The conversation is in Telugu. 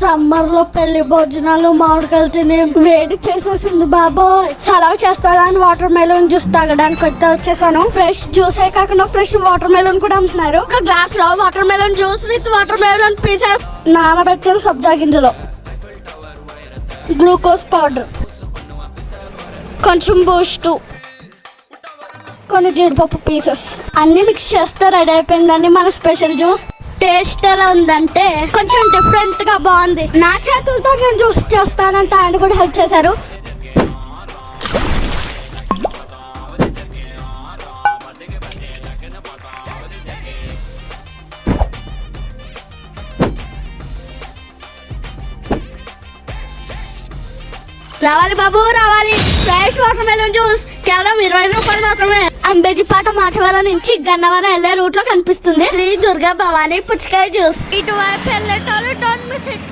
సమ్మర్ లో పెళ్లి భోజనాలు మామిడికాయలు తిని వేడి చేసేసింది బాబోయ్. సలవ చేస్తాడని వాటర్ మెలన్ జ్యూస్ తాగడానికి వచ్చేసాను. ఫ్రెష్ జ్యూసే కాకుండా ఫ్రెష్ వాటర్ మెలన్ కూడా అమ్ముతున్నారు. ఒక గ్లాస్ లో water melon juice with water melon pieces, నానబెట్టిన సబ్జా గింజలు, గ్లూకోజ్ పౌడర్, కొంచెం బూస్ట్, కొన్ని జీడిపప్పు పీసెస్ అన్ని మిక్స్ చేస్తే రెడీ అయిపోయిందండి మన స్పెషల్ జ్యూస్. టేస్ట్ ఎలా ఉందంటే కొంచెం డిఫరెంట్ గా బాగుంది. నా చేతులతో నేను జ్యూస్ చేస్తానంటే ఆయన కూడా హెల్ప్ చేశారు. రావాలి బాబు రావాలి. ఫ్రెష్ వాటర్ మెలన్ జ్యూస్ కేవలం 20 రూపాయలు మాత్రమే. అంబేజీపాట మాచవరం నుంచి గన్నవరం వెళ్లే రూట్ లో కనిపిస్తుంది శ్రీ దుర్గా భవానీ పుచ్చకాయ జ్యూస్. ఇటువైపు వెళ్ళేటోళ్ళు డోంట్ మిస్ ఇట్.